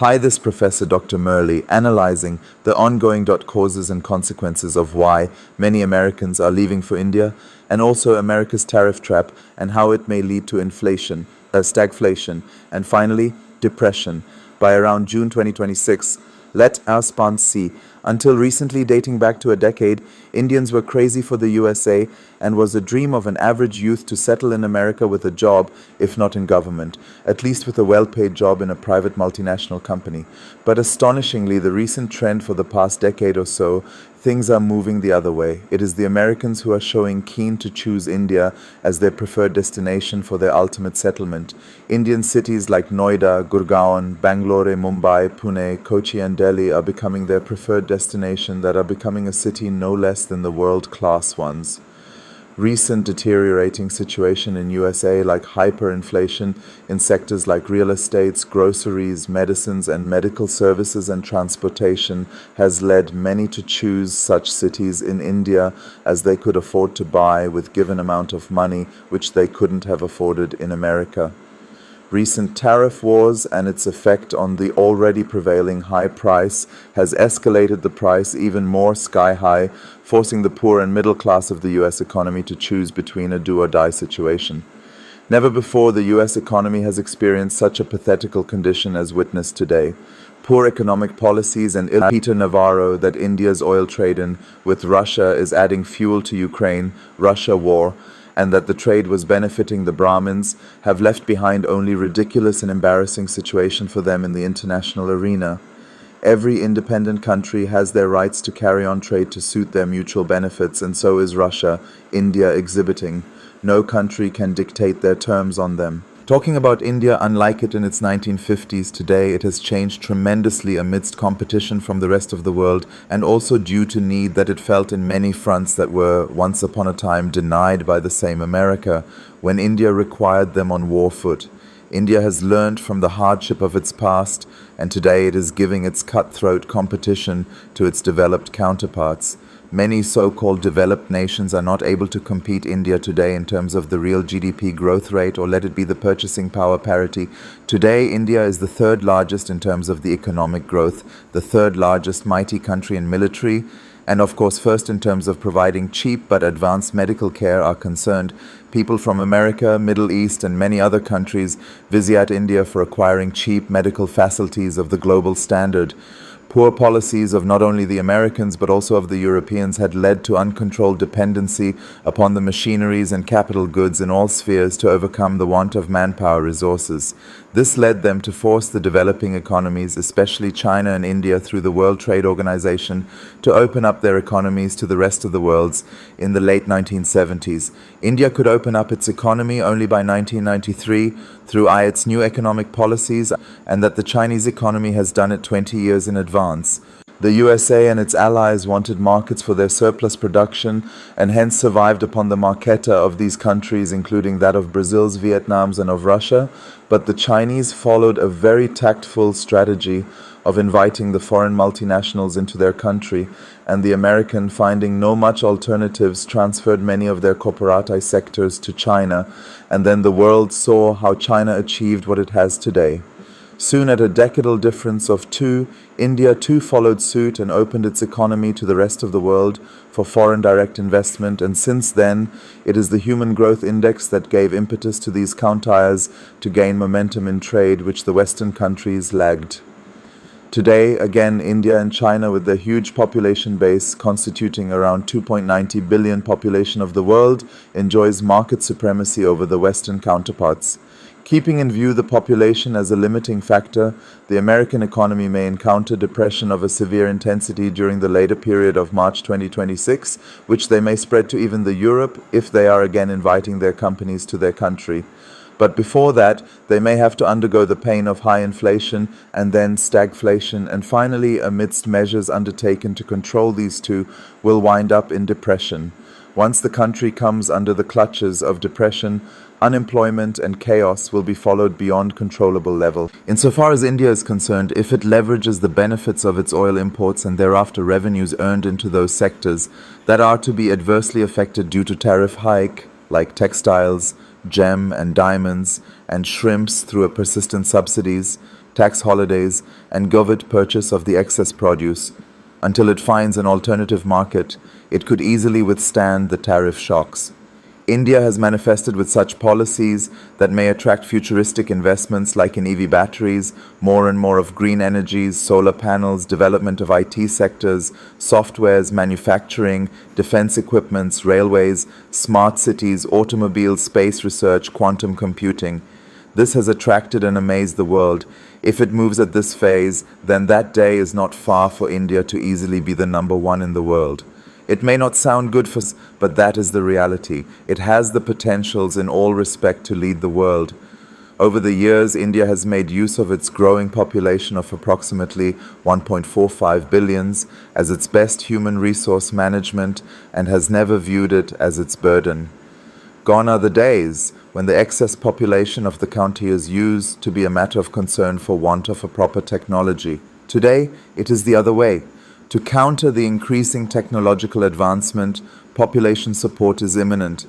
Hi, this Professor Dr. Murali, analyzing the ongoing causes and consequences of why many Americans are leaving for India, and also America's tariff trap and how it may lead to inflation, stagflation, and finally, depression. By around June 2026, let our response see. Until recently, dating back to a decade, Indians were crazy for the USA and was a dream of an average youth to settle in America with a job, if not in government, at least with a well-paid job in a private multinational company. But astonishingly, the recent trend for the past decade or so, things are moving the other way. It is the Americans who are showing keen to choose India as their preferred destination for their ultimate settlement. Indian cities like Noida, Gurgaon, Bangalore, Mumbai, Pune, Kochi and Delhi are becoming their preferred destination that are becoming a city no less than the world-class ones. Recent deteriorating situation in USA like hyperinflation in sectors like real estates, groceries, medicines and medical services and transportation has led many to choose such cities in India as they could afford to buy with given amount of money which they couldn't have afforded in America. Recent tariff wars and its effect on the already prevailing high price has escalated the price even more sky high, forcing the poor and middle class of the US economy to choose between a do-or-die situation. Never before the US economy has experienced such a pathetical condition as witnessed today. Poor economic policies and Peter Navarro that India's oil trade in with Russia is adding fuel to Ukraine-Russia war, and that the trade was benefiting the Brahmins, have left behind only ridiculous and embarrassing situation for them in the international arena. Every independent country has their rights to carry on trade to suit their mutual benefits, and so is Russia, India exhibiting. No country can dictate their terms on them. Talking about India, unlike it in its 1950s, today it has changed tremendously amidst competition from the rest of the world and also due to need that it felt in many fronts that were once upon a time denied by the same America when India required them on war foot. India has learned from the hardship of its past and today it is giving its cutthroat competition to its developed counterparts. Many so-called developed nations are not able to compete India today in terms of the real GDP growth rate or let it be the purchasing power parity. Today, India is the third largest in terms of the economic growth, the third largest mighty country in military, and of course first in terms of providing cheap but advanced medical care are concerned. People from America, Middle East and many other countries visit India for acquiring cheap medical facilities of the global standard. Poor policies of not only the Americans but also of the Europeans had led to uncontrolled dependency upon the machineries and capital goods in all spheres to overcome the want of manpower resources. This led them to force the developing economies, especially China and India through the World Trade Organization, to open up their economies to the rest of the world in the late 1970s. India could open up its economy only by 1993 through its new economic policies, and that the Chinese economy has done it 20 years in advance. The USA and its allies wanted markets for their surplus production and hence survived upon the marketa of these countries, including that of Brazil's, Vietnam's and of Russia, but the Chinese followed a very tactful strategy of inviting the foreign multinationals into their country, and the American, finding no much alternatives, transferred many of their corporati sectors to China, and then the world saw how China achieved what it has today. Soon, at a decadal difference of two, India too followed suit and opened its economy to the rest of the world for foreign direct investment, and since then, it is the Human Growth Index that gave impetus to these counties to gain momentum in trade, which the Western countries lagged. Today, again, India and China, with their huge population base constituting around 2.90 billion population of the world, enjoys market supremacy over the Western counterparts. Keeping in view the population as a limiting factor, the American economy may encounter depression of a severe intensity during the later period of March 2026, which they may spread to even the Europe if they are again inviting their companies to their country. But before that, they may have to undergo the pain of high inflation and then stagflation, and finally, amidst measures undertaken to control these two, will wind up in depression. Once the country comes under the clutches of depression, unemployment and chaos will be followed beyond controllable level. Insofar as India is concerned, if it leverages the benefits of its oil imports and thereafter revenues earned into those sectors that are to be adversely affected due to tariff hike, like textiles, gem and diamonds, and shrimps through a persistent subsidies, tax holidays, and government purchase of the excess produce. Until it finds an alternative market, it could easily withstand the tariff shocks. India has manifested with such policies that may attract futuristic investments like in EV batteries, more and more of green energies, solar panels, development of IT sectors, softwares, manufacturing, defense equipments, railways, smart cities, automobiles, space research, quantum computing. This has attracted and amazed the world. If it moves at this phase, then that day is not far for India to easily be the number one in the world. It may not sound good for us, but that is the reality. It has the potentials in all respect to lead the world. Over the years, India has made use of its growing population of approximately 1.45 billions as its best human resource management and has never viewed it as its burden. Gone are the days when the excess population of the country is used to be a matter of concern for want of a proper technology. Today, it is the other way. To counter the increasing technological advancement, population support is imminent,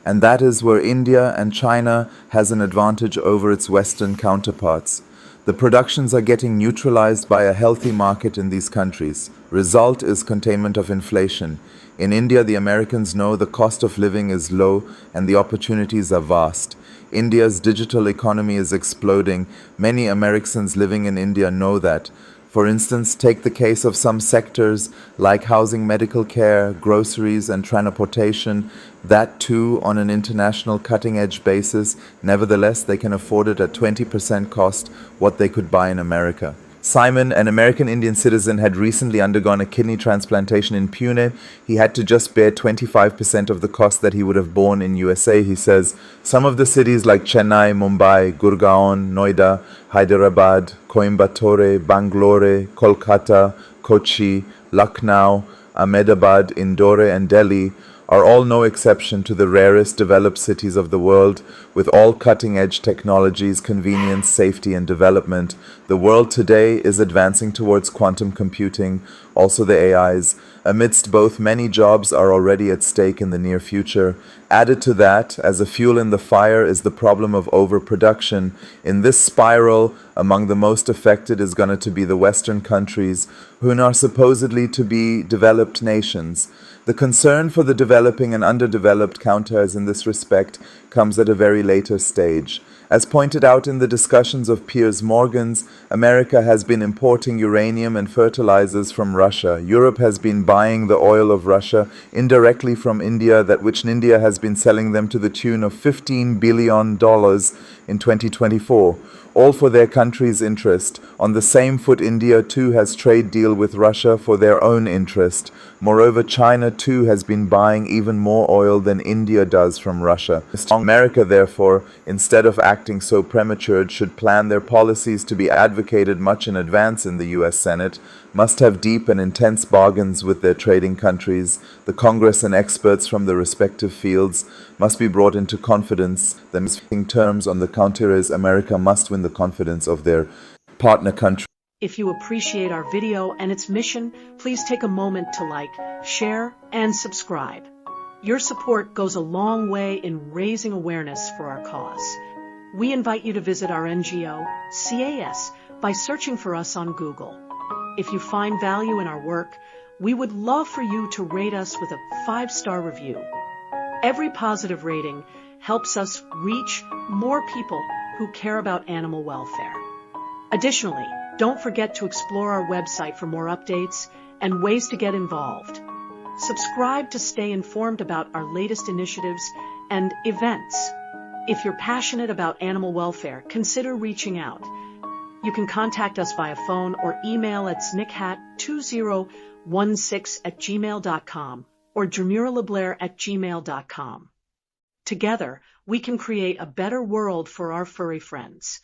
and that is where India and China has an advantage over its Western counterparts. The productions are getting neutralized by a healthy market in these countries. Result is containment of inflation. In India, the Americans know the cost of living is low and the opportunities are vast. India's digital economy is exploding. Many Americans living in India know that. For instance, take the case of some sectors like housing, medical care, groceries, and transportation, that too on an international cutting-edge basis. Nevertheless, they can afford it at 20% cost what they could buy in America. Simon, an American Indian citizen, had recently undergone a kidney transplantation in Pune. He had to just bear 25% of the cost that he would have borne in USA, he says. Some of the cities like Chennai, Mumbai, Gurgaon, Noida, Hyderabad, Coimbatore, Bangalore, Kolkata, Kochi, Lucknow, Ahmedabad, Indore, and Delhi are all no exception to the rarest developed cities of the world, with all cutting-edge technologies, convenience, safety, and development. The world today is advancing towards quantum computing, also the AIs. Amidst both, many jobs are already at stake in the near future. Added to that, as a fuel in the fire, is the problem of overproduction. In this spiral, among the most affected is going to be the Western countries, who are supposedly to be developed nations. The concern for the developing and underdeveloped counters in this respect comes at a very later stage. As pointed out in the discussions of Piers Morgan's, America has been importing uranium and fertilizers from Russia. Europe has been buying the oil of Russia indirectly from India, that which India has been selling them to the tune of $15 billion in 2024. All for their country's interest. On the same foot, India too has trade deal with Russia for their own interest. Moreover, China too has been buying even more oil than India does from Russia. America, therefore, instead of acting so premature, should plan their policies to be advocated much in advance in the US Senate, must have deep and intense bargains with their trading countries. The Congress and experts from the respective fields must be brought into confidence. The missing terms on the counter is America must win the confidence of their partner country. If you appreciate our video and its mission, please take a moment to like, share, and subscribe. Your support goes a long way in raising awareness for our cause. We invite you to visit our NGO, CAS, by searching for us on Google. If you find value in our work, we would love for you to rate us with a 5-star review. Every positive rating helps us reach more people who care about animal welfare. Additionally, don't forget to explore our website for more updates and ways to get involved. Subscribe to stay informed about our latest initiatives and events. If you're passionate about animal welfare, consider reaching out. You can contact us via phone or email at snickhat2016@gmail.com or demuraleblair@gmail.com. Together, we can create a better world for our furry friends.